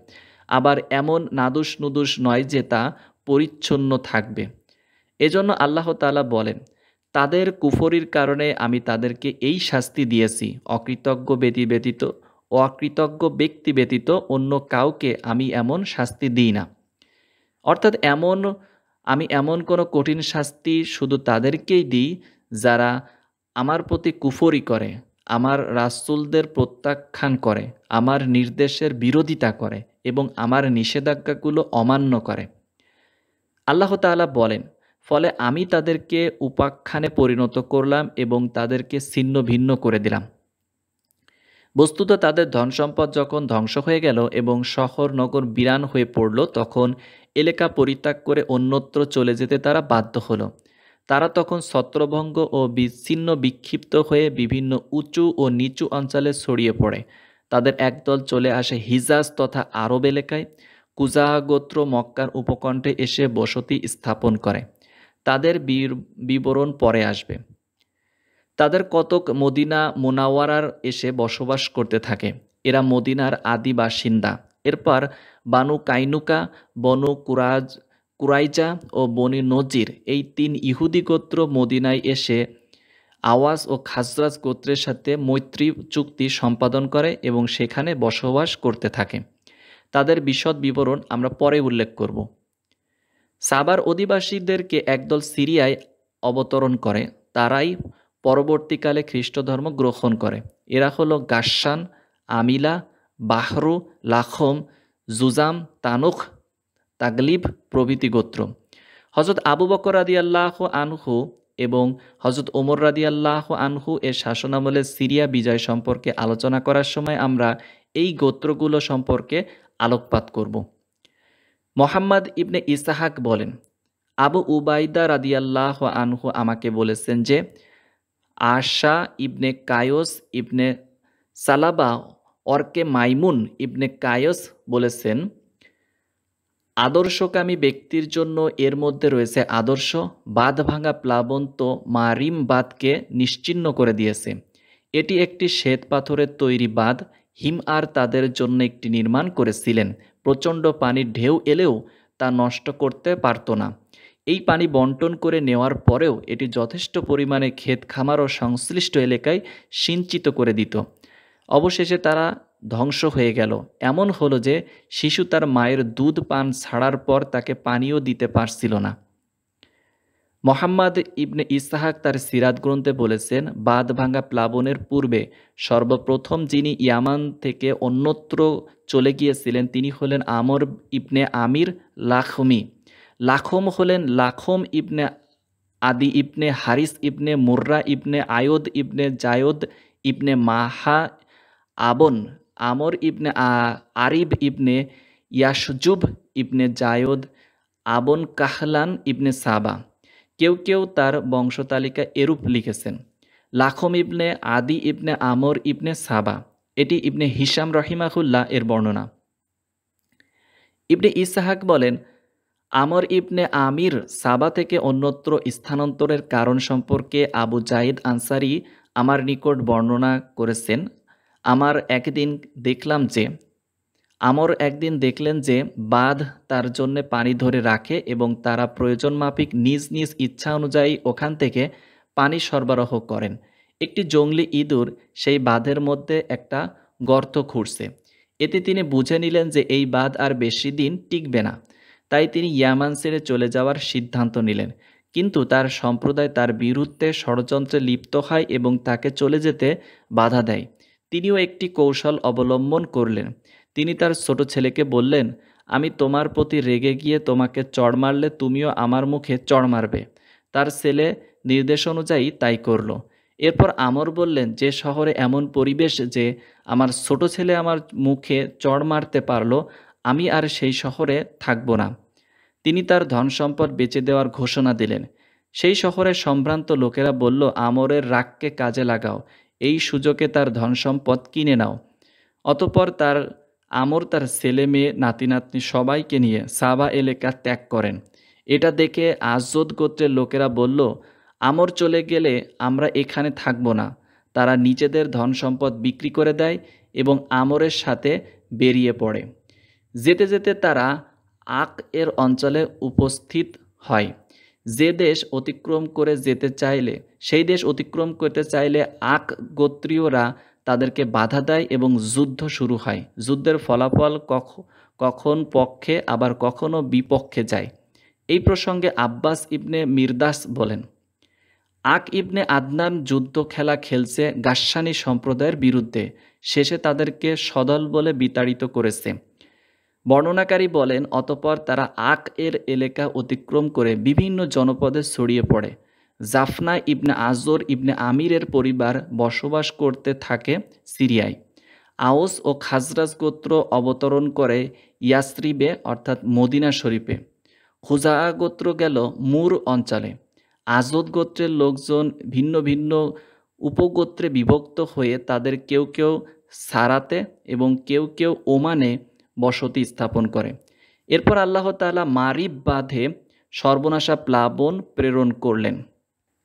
আবার এমন নাদুস নুদুস নয় যে তা পরিচ্ছন্ন থাকবে। এজন্য আল্লাহ তাআলা বলেন, তাদের কুফরির কারণে আমি তাদেরকে এই শাস্তি দিয়েছি, অকৃতজ্ঞ ব্যক্তি ব্যতীত অন্য কাউকে আমি এমন শাস্তি দিই না। অর্থাৎ আমি এমন কোনো কঠিন শাস্তি শুধু তাদেরকেই দিই যারা আমার প্রতি কুফরি করে, আমার রাসূলদের প্রত্যাখ্যান করে, আমার নির্দেশের বিরোধিতা করে এবং আমার নিষেধাজ্ঞাগুলো অমান্য করে। আল্লাহ তাআলা বলেন, ফলে আমি তাদেরকে উপাখ্যানে পরিণত করলাম এবং তাদেরকে ছিন্ন ভিন্ন করে দিলাম। বস্তুত তাদের ধনসম্পদ যখন ধ্বংস হয়ে গেল এবং শহর নগর বিরান হয়ে পড়ল, তখন এলাকা পরিত্যাগ করে অন্যত্র চলে যেতে তারা বাধ্য হলো। তারা তখন ছত্রভঙ্গ ও বিচ্ছিন্ন বিক্ষিপ্ত হয়ে বিভিন্ন উঁচু ও নিচু অঞ্চলে ছড়িয়ে পড়ে। তাদের একদল চলে আসে হিজাজ তথা আরব এলাকায়। কুজাহ গোত্র মক্কার উপকণ্ঠে এসে বসতি স্থাপন করে। তাদের বিবরণ পরে আসবে। তাদের কতক মদিনা মুনাওয়ারার এসে বসবাস করতে থাকে। এরা মদিনার আদি বাসিন্দা। এরপর বানু কাইনুকা, বনু কুরাইজা ও বনি নজির এই ৩ ইহুদি গোত্র মদিনায় এসে আওয়াজ ও খাজরাজ গোত্রের সাথে মৈত্রী চুক্তি সম্পাদন করে এবং সেখানে বসবাস করতে থাকে। তাদের বিশদ বিবরণ আমরা পরে উল্লেখ করব। সাবার অধিবাসীদেরকে একদল সিরিয়ায় অবতরণ করে। তারাই পরবর্তীকালে খ্রিস্ট ধর্ম গ্রহণ করে। এরা হলো গাসসান, আমিলা, বাহরু, লাখম, জুজাম, তানুখ, তাগলিব প্রভৃতি গোত্র। হজরত আবু বকর রাদিয়াল্লাহু আনহু এবং হজরত ওমর রাদিয়াল্লাহু আনহু এর শাসনামলে সিরিয়া বিজয় সম্পর্কে আলোচনা করার সময় আমরা এই গোত্রগুলো সম্পর্কে আলোকপাত করব। মোহাম্মদ ইবনে ইসহাক বলেন, আবু উবাইদা রাদিয়াল্লাহু আনহু আমাকে বলেছেন যে আশা ইবনে কায়স ইবনে সালাবা অর্কে মাইমুন ইবনে কায়স বলেছেন, আদর্শকামী ব্যক্তির জন্য এর মধ্যে রয়েছে আদর্শ। বাঁধ ভাঙা প্লাবন তো মারিম বাঁধকে নিশ্চিহ্ন করে দিয়েছে। এটি একটি শ্বেত পাথরের তৈরি বাঁধ। হিম আর তাদের জন্য একটি নির্মাণ করেছিলেন। প্রচণ্ড পানির ঢেউ এলেও তা নষ্ট করতে পারত না। এই পানি বন্টন করে নেওয়ার পরেও এটি যথেষ্ট পরিমাণে ক্ষেত খামার ও সংশ্লিষ্ট এলাকায় সিঞ্চিত করে দিত। অবশেষে তারা ধ্বংস হয়ে গেল। এমন হলো যে শিশু তার মায়ের দুধ পান ছাড়ার পর তাকে পানিও দিতে পারছিল না। মোহাম্মদ ইবনে ইসহাক তার সিরাত গ্রন্থে বলেছেন, বাঁধ ভাঙা প্লাবনের পূর্বে সর্বপ্রথম যিনি ইয়ামান থেকে অন্যত্র চলে গিয়েছিলেন তিনি হলেন আমর ইবনে আমির লাখমি। লাখম হলেন লাখম ইবনে আদি ইবনে হারিস ইবনে মুর্রা ইবনে আয়দ ইবনে জায়দ ইবনে মাহা আবন আমর ইবনে আরিব ইবনে ইয়াসজুব ইবনে জায়দ আবন কাহলান ইবনে সাবা। কেউ কেউ তার বংশতালিকা এরূপ লিখেছেন, লাখম ইবনে আদি ইবনে আমর ইবনে সাবা। এটি ইবনে হিশাম রহিমাহুল্লাহ এর বর্ণনা। ইবনে ইসহাক বলেন, আমর ইবনে আমির সাবা থেকে অন্যত্র স্থানান্তরের কারণ সম্পর্কে আবু জাইদ আনসারি আমার নিকট বর্ণনা করেছেন। আমর একদিন দেখলেন যে বাঁধ তার জন্য পানি ধরে রাখে এবং তারা প্রয়োজন মাফিক নিজ নিজ ইচ্ছা অনুযায়ী ওখান থেকে পানি সরবরাহ করেন। একটি জংলি ইঁদুর সেই বাঁধের মধ্যে একটা গর্ত খুঁড়ছে। এতে তিনি বুঝে নিলেন যে এই বাঁধ আর বেশি দিন টিকবে না। তাই তিনি ইয়ামান ছেড়ে চলে যাওয়ার সিদ্ধান্ত নিলেন। কিন্তু তার সম্প্রদায় তার বিরুদ্ধে ষড়যন্ত্রে লিপ্ত হয় এবং তাকে চলে যেতে বাধা দেয়। তিনিও একটি কৌশল অবলম্বন করলেন। তিনি তার ছোট ছেলেকে বললেন, আমি তোমার প্রতি রেগে গিয়ে তোমাকে চড় মারলে তুমিও আমার মুখে চড় মারবে। তার ছেলে নির্দেশ অনুযায়ী তাই করল। এরপর আমর বললেন, যে শহরে এমন পরিবেশ যে আমার ছোট ছেলে আমার মুখে চড় মারতে পারলো, আমি আর সেই শহরে থাকব না। তিনি তার ধন সম্পদ বেচে দেওয়ার ঘোষণা দিলেন। সেই শহরের সম্ভ্রান্ত লোকেরা বলল, আমরের রাগকে কাজে লাগাও, এই সুযোগে তার ধন সম্পদ কিনে নাও। অতঃপর আমর তার ছেলে মেয়ে নাতি নাতনি সবাইকে নিয়ে সাবা এলাকা ত্যাগ করেন। এটা দেখে আজদ গোত্রের লোকেরা বলল, আমর চলে গেলে আমরা এখানে থাকব না। তারা নিজেদের ধন সম্পদ বিক্রি করে দেয় এবং আমরের সাথে বেরিয়ে পড়ে। যেতে যেতে তারা আক এর অঞ্চলে উপস্থিত হয়। সেই দেশ অতিক্রম করতে চাইলে আক গোত্রীয়রা তাদেরকে বাধা দেয় এবং যুদ্ধ শুরু হয়। যুদ্ধের ফলাফল কখন পক্ষে আবার কখনো বিপক্ষে যায়। এই প্রসঙ্গে আব্বাস ইবনে মিরদাস বলেন, আক ইবনে আদনান যুদ্ধ খেলা খেলছে গাসসানী সম্প্রদায়ের বিরুদ্ধে। শেষে তাদেরকে সদল বলে বিতাড়িত করেছে। বর্ণনাকারী বলেন, অতঃপর তারা আক এর এলাকা অতিক্রম করে বিভিন্ন জনপদে ছড়িয়ে পড়ে। জাফনা ইবনে আজর ইবনে আমিরের পরিবার বসবাস করতে থাকে সিরিয়ায়। আওস ও খাজরাজ গোত্র অবতরণ করে ইয়াসরিবে অর্থাৎ মদিনা শরীফে। খুজাআ গোত্র গেল মুর অঞ্চলে। আজদ গোত্রের লোকজন ভিন্ন ভিন্ন উপগোত্রে বিভক্ত হয়ে তাদের কেউ কেউ সারাতে এবং কেউ কেউ ওমানে বসতি স্থাপন করে। এরপর আল্লাহ তাআলা মারিব বাঁধে সর্বনাশা প্লাবন প্রেরণ করলেন।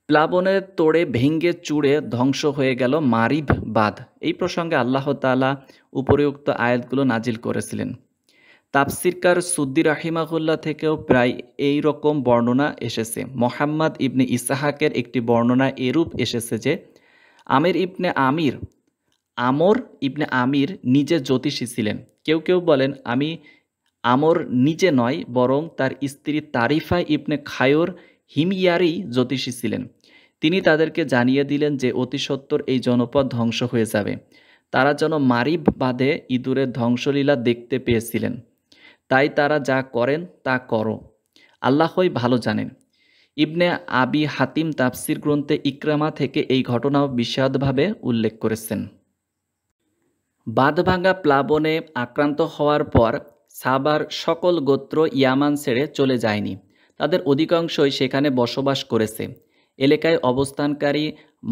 প্লাবনের তোড়ে ভেঙ্গে চুড়ে ধ্বংস হয়ে গেল মারিব বাঁধ। এই প্রসঙ্গে আল্লাহ তাআলা উপরিউক্ত আয়াতগুলো নাজিল করেছিলেন। তাফসিরকার সুদ্দি রাহিমাহুল্লাহ থেকেও প্রায় এই রকম বর্ণনা এসেছে। মোহাম্মদ ইবনে ইসহাকের একটি বর্ণনা এরূপ এসেছে যে আমর ইবনে আমির নিজে জ্যোতিষী ছিলেন। কেউ কেউ বলেন আমর নিজে নয়, বরং তার স্ত্রী তারিফা ইবনে খায়র হিমইয়ারি জ্যোতিষী ছিলেন। তিনি তাদেরকে জানিয়ে দিলেন যে অতি সত্বর এই জনপদ ধ্বংস হয়ে যাবে। তারা যেন মারিব বাঁধে ইঁদুরের ধ্বংসলীলা দেখতে পেয়েছিলেন। তাই তারা যা করেন তা করো, আল্লাহই ভালো জানেন। ইবনে আবি হাতিম তাফসির গ্রন্থে ইকরামা থেকে এই ঘটনাও বিশদভাবে উল্লেখ করেছেন। বাঁধভাঙা প্লাবনে আক্রান্ত হওয়ার পর সাবার সকল গোত্র ইয়ামান ছেড়ে চলে যায়নি। তাদের অধিকাংশই সেখানে বসবাস করেছে। এলাকায় অবস্থানকারী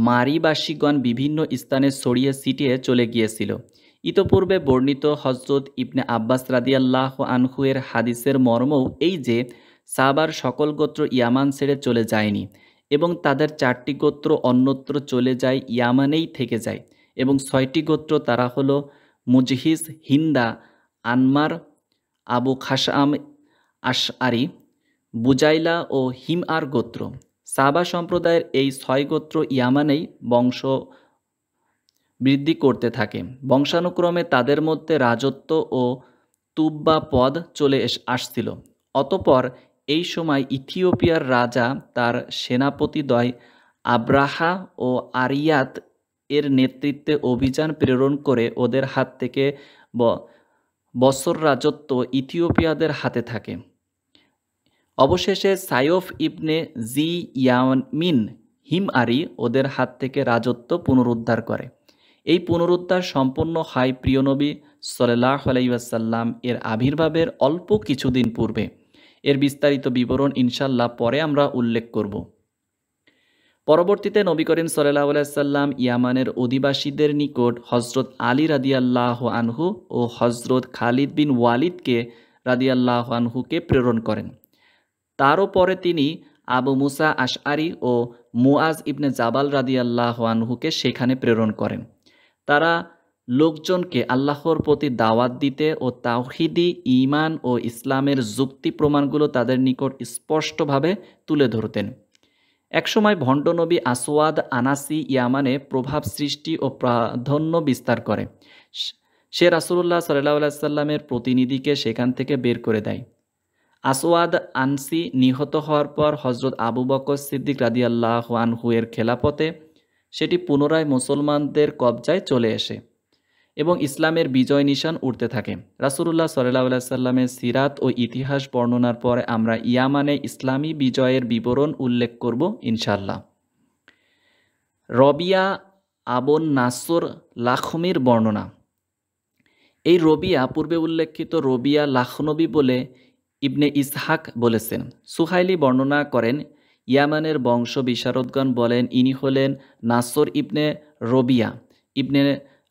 মারিবাসীগণ বিভিন্ন স্থানে ছড়িয়ে ছিটিয়ে চলে গিয়েছিল। ইতপূর্বে বর্ণিত হজরত ইবনে আব্বাস রাদিয়াল্লাহু আনহু এর হাদিসের মর্মও এই যে সাবার সকল গোত্র ইয়ামান ছেড়ে চলে যায়নি এবং তাদের 4টি গোত্র অন্যত্র চলে যায়, ইয়ামানেই থেকে যায়। এবং 6টি গোত্র তারা হলো মুজহিজ, হিন্দা, আনমার, আবু খাশআম আশআরি, বুজাইলা ও হিমআর গোত্র। সাবা সম্প্রদায়ের এই 6 গোত্র ইয়ামানেই বংশ বৃদ্ধি করতে থাকে। বংশানুক্রমে তাদের মধ্যে রাজত্ব ও তুব্বা পদ চলে আসছিল। অতঃপর এই সময় ইথিওপিয়ার রাজা তার সেনাপতিদ্বয় আব্রাহা ও আরিয়াত এর নেতৃত্বে অভিযান প্রেরণ করে ওদের হাত থেকে বছর রাজত্ব ইথিওপিয়াদের হাতে থাকে। অবশেষে সাইফ ইবনে জি ইয়ামিন হিমআরি ওদের হাত থেকে রাজত্ব পুনরুদ্ধার করে। এই পুনরুদ্ধার সম্পন্ন হয় প্রিয় নবী সাল্লাল্লাহু আলাইহি ওয়াসাল্লাম এর আবির্ভাবের অল্প কিছুদিন পূর্বে। এর বিস্তারিত বিবরণ ইনশাল্লাহ পরে আমরা উল্লেখ করব। পরবর্তীতে নবী করিম সাল্লাল্লাহু আলাইহি ওয়াসাল্লাম ইয়ামানের অধিবাসীদের নিকট হজরত আলী রাদিয়াল্লাহু আনহু ও হজরত খালিদ বিন ওয়ালিদকে রাদিয়াল্লাহু আনহুকে প্রেরণ করেন। তারও পরে তিনি আবু মুসা আশআরি ও মুআজ ইবনে জাবাল রাদিয়াল্লাহু আনহুকে সেখানে প্রেরণ করেন। তারা লোকজনকে আল্লাহর প্রতি দাওয়াত দিতে ও তাওহীদি ঈমান ও ইসলামের যুক্তি প্রমাণগুলো তাদের নিকট স্পষ্টভাবে তুলে ধরতেন। একসময় ভণ্ড নবী আসওয়াদ আনাসি ইয়ামানে প্রভাব সৃষ্টি ও প্রাধান্য বিস্তার করে। সে রাসূলুল্লাহ সাল্লাল্লাহু আলাইহি ওয়াসাল্লামের প্রতিনিধিকে সেখান থেকে বের করে দেয়। আসওয়াদ আনসি নিহত হওয়ার পর হজরত আবু বকর সিদ্দিক রাদিয়াল্লাহু আনহু এর খেলাফতে সেটি পুনরায় মুসলমানদের কবজায় চলে আসে এবং ইসলামের বিজয় নিশান উঠতে থাকে। রাসূলুল্লাহ সাল্লাল্লাহু আলাইহি ওয়াসাল্লামের সিরাত ও ইতিহাস বর্ণনার পরে আমরা ইয়ামানে ইসলামী বিজয়ের বিবরণ উল্লেখ করব ইনশাআল্লাহ। রবিয়া আবুন নাসর লাখমির বর্ণনা। এই রবিয়া পূর্বে উল্লেখিত রবিয়া লাখনবী বলে ইবনে ইসহাক বলেছেন। সুহাইলি বর্ণনা করেন, ইয়ামানের বংশ বিশারদগণ বলেন ইনি হলেন নাসর ইবনে রবিয়া ইবনে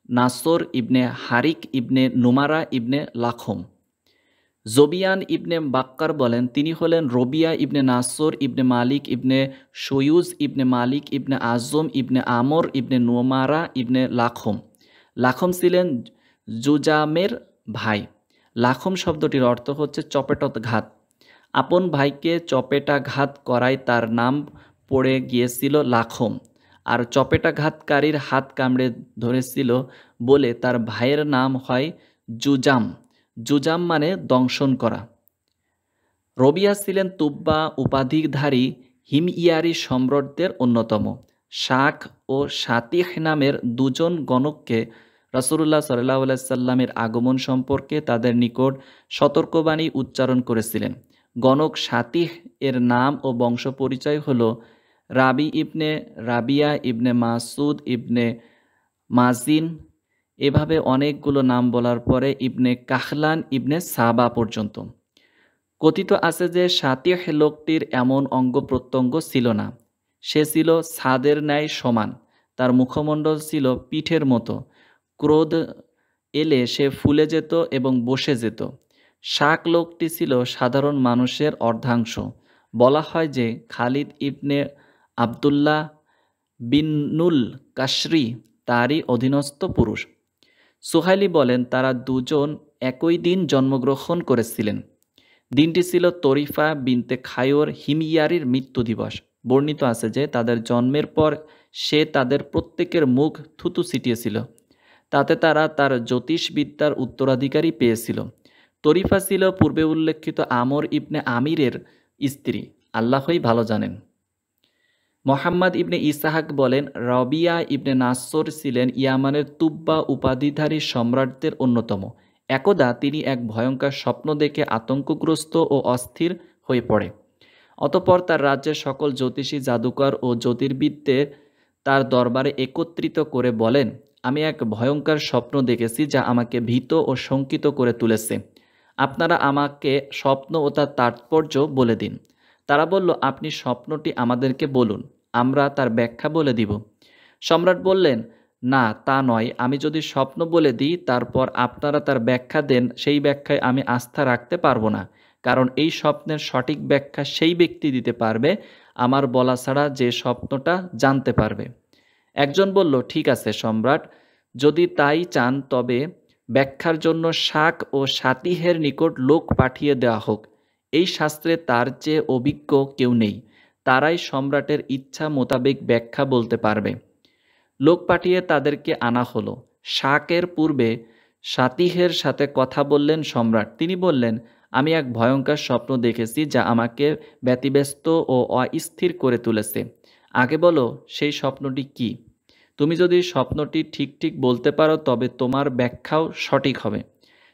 নাসর ইবনে হারিক ইবনে নুমারা ইবনে লাখম। জবিয়ান ইবনে বাক্কার বলেন তিনি হলেন রবিয়া ইবনে নাসর ইবনে মালিক ইবনে সয়ুজ ইবনে মালিক ইবনে আজম ইবনে আমর ইবনে নুমারা ইবনে লাখম। লাখম ছিলেন জুজামের ভাই। লাখম শব্দটির অর্থ হচ্ছে চপেটাঘাত। আপন ভাইকে চপেটাঘাত করায় তার নাম পড়ে গিয়েছিল লাখম, আর চপেটাঘাতকারীর হাত কামড়ে ধরেছিল বলে তার ভাইয়ের নাম হয় জুজাম। জুজাম মানে দংশন করা। রবিয়া ছিলেন তুব্বা উপাধিধারী হিমইয়ারি সম্রাটদের অন্যতম। শাক ও সাতিহ নামের দুজন গণককে রাসূলুল্লাহ সাল্লাল্লাহু আলাইহি সাল্লামের আগমন সম্পর্কে তাদের নিকট সতর্কবাণী উচ্চারণ করেছিলেন। গণক শাতিহ এর নাম ও বংশ পরিচয় হল রাবি ইবনে রাবিয়া ইবনে মাসুদ ইবনে মাজিন। এভাবে অনেকগুলো নাম বলার পরে ইবনে কাহলান ইবনে সাবা পর্যন্ত। কথিত আছে যে শাতিহ লোকটির এমন অঙ্গ প্রত্যঙ্গ ছিল না। সে ছিল ছাদের ন্যায় সমান, তার মুখমণ্ডল ছিল পিঠের মতো, ক্রোধ এলে সে ফুলে যেত এবং বসে যেত। শাক লোকটি ছিল সাধারণ মানুষের অর্ধাংশ। বলা হয় যে খালিদ ইবনে আবদুল্লাহ বিনুল কাশরি তারই অধীনস্থ পুরুষ। সুহাইলি বলেন, তারা দুজন একই দিন জন্মগ্রহণ করেছিলেন। দিনটি ছিল তরিফা বিনতে খায়র হিমিয়ারির মৃত্যু দিবস। বর্ণিত আছে যে তাদের জন্মের পর সে তাদের প্রত্যেকের মুখ থুতু ছিটিয়েছিল, তাতে তারা তার জ্যোতিষবিদ্যার উত্তরাধিকারী পেয়েছিল। তরিফা ছিল পূর্বে উল্লেখিত আমর ইবনে আমিরের স্ত্রী। আল্লাহই ভালো জানেন। মোহাম্মদ ইবনে ইসাহাক বলেন, রবিয়া ইবনে নাসর ছিলেন ইয়ামানের তুব্বা উপাধিধারী সম্রাটদের অন্যতম। একদা তিনি এক ভয়ঙ্কর স্বপ্ন দেখে আতঙ্কগ্রস্ত ও অস্থির হয়ে পড়ে। অতঃপর তার রাজ্যের সকল জ্যোতিষী, জাদুকর ও জ্যোতির্বিদদের তার দরবারে একত্রিত করে বলেন, আমি এক ভয়ঙ্কর স্বপ্ন দেখেছি যা আমাকে ভীত ও শঙ্কিত করে তুলেছে। আপনারা আমাকে স্বপ্ন ও তার তাৎপর্য বলে দিন। তারা বলল, আপনি স্বপ্নটি আমাদেরকে বলুন, আমরা তার ব্যাখ্যা বলে দিব। সম্রাট বললেন, না, তা নয়। আমি যদি স্বপ্ন বলে দিই তারপর আপনারা তার ব্যাখ্যা দেন, সেই ব্যাখ্যায় আমি আস্থা রাখতে পারবো না, কারণ এই স্বপ্নের সঠিক ব্যাখ্যা সেই ব্যক্তি দিতে পারবে আমার বলা ছাড়া যে স্বপ্নটা জানতে পারবে। একজন বলল, ঠিক আছে সম্রাট, যদি তাই চান তবে ব্যাখ্যার জন্য শাক ও শাতিহের নিকট লোক পাঠিয়ে দেওয়া হোক। এই শাস্ত্রে তার চেয়ে অভিজ্ঞ কেউ নেই, তারাই সম্রাটের ইচ্ছা মোতাবেক ব্যাখ্যা বলতে পারবে। লোক পাঠিয়ে তাদেরকে আনা হলো। শাকের পূর্বে শাতিহের সাথে কথা বললেন সম্রাট। তিনি বললেন, আমি এক ভয়ঙ্কর স্বপ্ন দেখেছি যা আমাকে ব্যতিব্যস্ত ও অস্থির করে তুলেছে। আগে বলো, সেই স্বপ্নটি কি? তুমি যদি স্বপ্নটি ঠিক ঠিক বলতে পারো তবে তোমার ব্যাখ্যাও সঠিক হবে।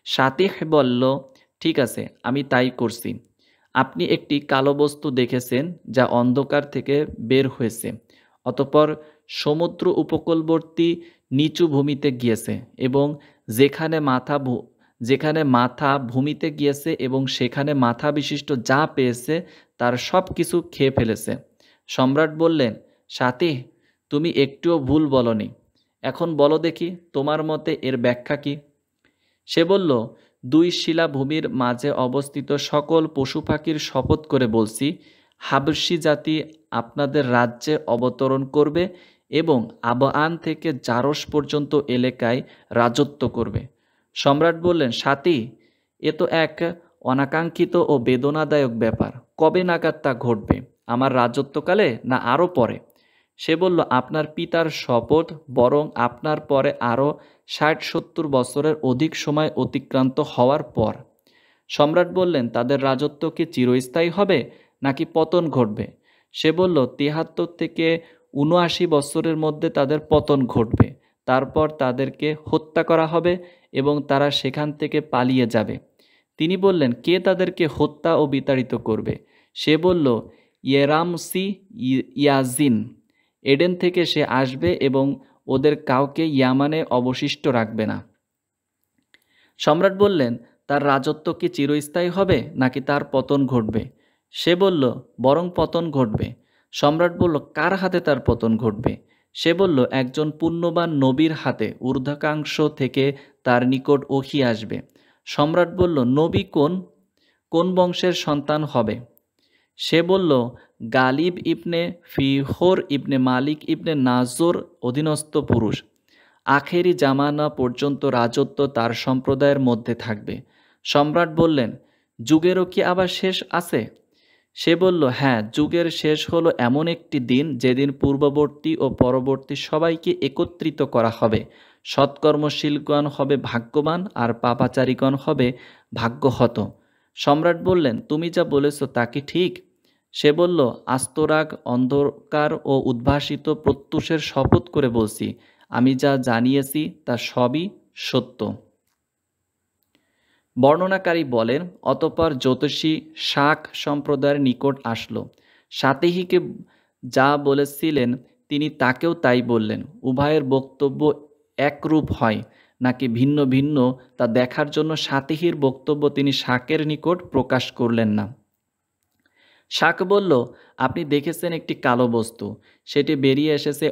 শাতিহ বলল, ঠিক আছে, আমি তাই করছি। আপনি একটি কালো বস্তু দেখেছেন যা অন্ধকার থেকে বের হয়েছে, অতঃপর সমুদ্র উপকূলবর্তী নিচু ভূমিতে গিয়েছে এবং যেখানে মাথা ভূমিতে গিয়েছে এবং সেখানে মাথা বিশিষ্ট যা পেয়েছে তার সব কিছু খেয়ে ফেলেছে। সম্রাট বললেন, শাতিহ, তুমি একটুও ভুল বলনি। এখন বলো দেখি, তোমার মতে এর ব্যাখ্যা কি? সে বলল, দুই শিলাভূমির মাঝে অবস্থিত সকল পশু পাখির শপথ করে বলছি, হাবশী জাতি আপনাদের রাজ্যে অবতরণ করবে এবং আবআন থেকে জারস পর্যন্ত এলাকায় রাজত্ব করবে। সম্রাট বললেন, সাথী, এ তো এক অনাকাঙ্ক্ষিত ও বেদনাদায়ক ব্যাপার। কবে নাগাদ তা ঘটবে? আমার রাজত্বকালে না আরও পরে? সে বলল, আপনার পিতার শপথ, বরং আপনার পরে আরও ৬০-৭০ বছরের অধিক সময় অতিক্রান্ত হওয়ার পর। সম্রাট বললেন, তাদের রাজত্ব কি চিরস্থায়ী হবে নাকি পতন ঘটবে? সে বলল, ৭৩ থেকে ৭৯ বছরের মধ্যে তাদের পতন ঘটবে। তারপর তাদেরকে হত্যা করা হবে এবং তারা সেখান থেকে পালিয়ে যাবে। তিনি বললেন, কে তাদেরকে হত্যা ও বিতাড়িত করবে? সে বলল, ইয়েরামসি ইয়াজিন। এডেন থেকে সে আসবে এবং ওদের কাউকে ইয়ামানে অবশিষ্ট রাখবে না। সম্রাট বললেন, তার রাজত্ব কি চিরস্থায়ী হবে নাকি তার পতন ঘটবে? সে বলল, বরং পতন ঘটবে। সম্রাট বলল, কার হাতে তার পতন ঘটবে? সে বলল, একজন পুণ্যবান নবীর হাতে। ঊর্ধ্বাকাংশ থেকে তার নিকট ওহী আসবে। সম্রাট বলল, নবী কোন বংশের সন্তান হবে? সে বলল, গালিব ইবনে ফিহর ইবনে মালিক ইবনে নাজর অধীনস্থ পুরুষ। আখেরি জামানা পর্যন্ত রাজত্ব তার সম্প্রদায়ের মধ্যে থাকবে। সম্রাট বললেন, যুগেরও কি আবার শেষ আছে? সে বলল, হ্যাঁ, যুগের শেষ হলো এমন একটি দিন যেদিন পূর্ববর্তী ও পরবর্তী সবাইকে একত্রিত করা হবে। সৎকর্মশীলগণ হবে ভাগ্যবান আর পাপাচারীগণ হবে ভাগ্যহত। সম্রাট বললেন, তুমি যা বলেছ তা কি ঠিক? সে বলল, আস্তরাগ, অন্ধকার ও উদ্ভাসিত প্রত্যুষের শপথ করে বলছি, আমি যা জানিয়েছি তা সবই সত্য। বর্ণনাকারী বলেন, অতঃপর জ্যোতিষী শাক সম্প্রদায়ের নিকট আসলো। সাতেহীকে যা বলেছিলেন তিনি তাকেও তাই বললেন। উভয়ের বক্তব্য একরূপ হয় নাকি ভিন্ন ভিন্ন তা দেখার জন্য সাতেহীর বক্তব্য তিনি শাকের নিকট প্রকাশ করলেন না। শাক বলল, আপনি দেখেছেন একটি কালো বস্তু, সেটি বেরিয়ে এসেছে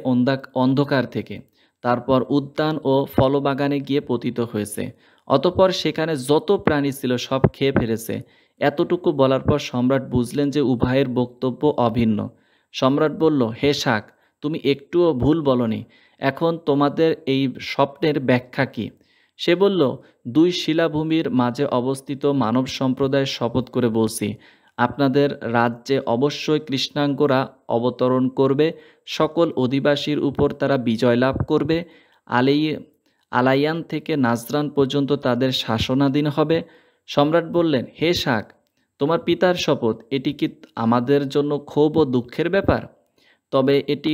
অন্ধকার থেকে, তারপর উদ্যান ও ফলবাগানে গিয়ে পতিত হয়েছে, অতঃপর সেখানে যত প্রাণী ছিল সব খেয়ে ফেলেছে। এতটুকু বলার পর সম্রাট বুঝলেন যে উভয়ের বক্তব্য অভিন্ন। সম্রাট বলল, হে শাক, তুমি একটুও ভুল বলনি। এখন তোমাদের এই স্বপ্নের ব্যাখ্যা কি? সে বলল, দুই শিলাভূমির মাঝে অবস্থিত মানব সম্প্রদায়ের শপথ করে বলছি, আপনাদের রাজ্যে অবশ্যই কৃষ্ণাঙ্গরা অবতরণ করবে, সকল অধিবাসীর উপর তারা বিজয় লাভ করবে, আলাইয়ান থেকে নাজরান পর্যন্ত তাদের শাসনাধীন হবে। সম্রাট বললেন, হে শাক, তোমার পিতার শপথ, এটি কি আমাদের জন্য ক্ষোভ ও দুঃখের ব্যাপার? তবে এটি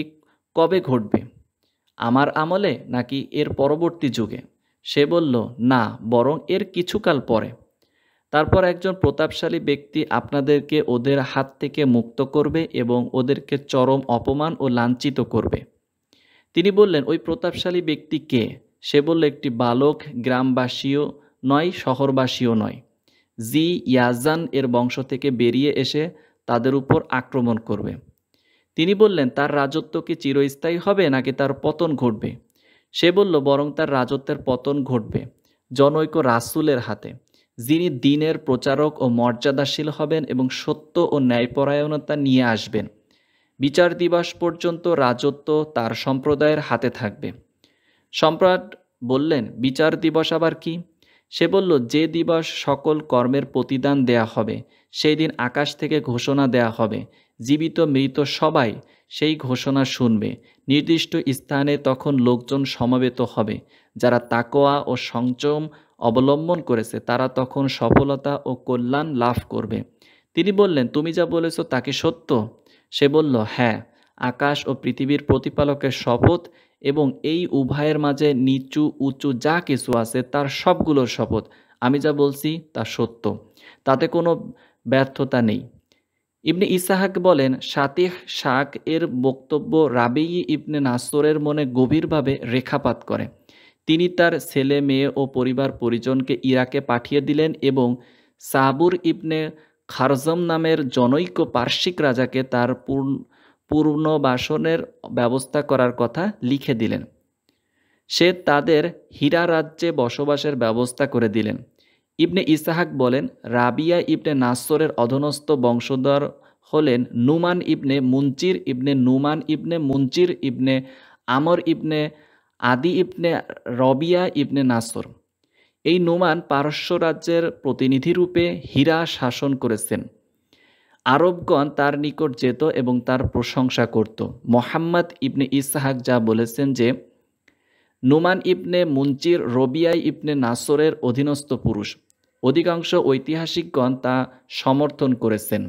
কবে ঘটবে? আমার আমলে নাকি এর পরবর্তী যুগে? সে বলল, না, বরং এর কিছুকাল পরে। তারপর একজন প্রতাপশালী ব্যক্তি আপনাদেরকে ওদের হাত থেকে মুক্ত করবে এবং ওদেরকে চরম অপমান ও লাঞ্ছিত করবে। তিনি বললেন, ওই প্রতাপশালী ব্যক্তি কে? সে বলল, একটি বালক, গ্রামবাসীও নয়, শহরবাসীও নয়। জি ইয়াজান এর বংশ থেকে বেরিয়ে এসে তাদের উপর আক্রমণ করবে। তিনি বললেন, তার রাজত্ব কি চিরস্থায়ী হবে নাকি তার পতন ঘটবে? সে বলল, বরং তার রাজত্বের পতন ঘটবে জনৈক রাসূলের হাতে, যিনি দ্বীনের প্রচারক ও মর্যাদাশীল হবেন এবং সত্য ও ন্যায়পরায়ণতা নিয়ে আসবেন। বিচার দিবস পর্যন্ত রাজত্ব তার সম্প্রদায়ের হাতে থাকবে। সম্রাট বললেন, বিচার দিবস আবার কি? সে বলল, যে দিবস সকল কর্মের প্রতিদান দেয়া হবে, সেই দিন আকাশ থেকে ঘোষণা দেয়া হবে, জীবিত মৃত সবাই সেই ঘোষণা শুনবে। নির্দিষ্ট স্থানে তখন লোকজন সমবেত হবে। যারা তাকওয়া ও সংযম অবলম্বন করেছে তারা তখন সফলতা ও কল্যাণ লাভ করবে। তিনি বললেন, তুমি যা বলেছ তা কি সত্য? সে বলল, হ্যাঁ, আকাশ ও পৃথিবীর প্রতিপালকের শপথ এবং এই উভয়ের মাঝে নিচু উঁচু যা কিছু আছে তার সবগুলোর শপথ, আমি যা বলছি তা সত্য, তাতে কোনো ব্যর্থতা নেই। ইবনে ইসহাক বলেন, সাতিহ শাক এর বক্তব্য রাবিঈ ইবনে নাসরের মনে গভীরভাবে রেখাপাত করে। তিনি তার ছেলে মেয়ে ও পরিবার পরিজনকে ইরাকে পাঠিয়ে দিলেন এবং সাবুর ইবনে খারজম নামের জনৈক পার্শ্বিক রাজাকে তার পুনর্বাসনের ব্যবস্থা করার কথা লিখে দিলেন। সে তাদের হীরা রাজ্যে বসবাসের ব্যবস্থা করে দিলেন। ইবনে ইসহাক বলেন, রাবিয়া ইবনে নাসরের অধনস্থ বংশধর হলেন নুমান ইবনে মুনচির ইবনে নুমান ইবনে মুনচির ইবনে আমর ইবনে আদি ইবনে রবিয়া ইবনে নাসর। এই নুমান পারস্য রাজ্যের প্রতিনিধিরূপে হীরা শাসন করেছেন। আরবগণ তার নিকট যেত এবং তার প্রশংসা করত। মোহাম্মদ ইবনে ইসহাক যা বলেছেন যে, নুমান ইবনে মুনচির রবিয়াই ইবনে নাসরের অধীনস্থ পুরুষ। অধিকাংশ ঐতিহাসিকগণ তা সমর্থন করেছেন।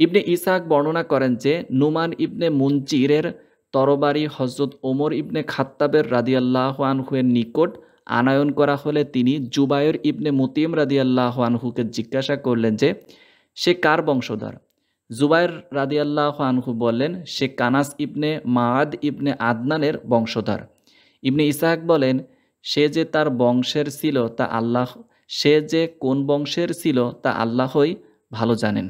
ইবনে ইসহাক বর্ণনা করেন যে, নুমান ইবনে মুনচিরের তরবারি হযরত ওমর ইবনে খাত্তাবের রাদিয়াল্লাহু আনহুয়ের নিকট আনয়ন করা হলে তিনি জুবায়ের ইবনে মুতিম রাদিয়াল্লাহু আনহুকে জিজ্ঞাসা করলেন যে, সে কার বংশধর? জুবায়ের রাদিয়াল্লাহু আনহু বললেন, সে কানাস ইবনে মাআদ ইবনে আদনানের বংশধর। ইবনে ইসহাক বলেন, সে যে কোন বংশের ছিল তা আল্লাহই ভালো জানেন।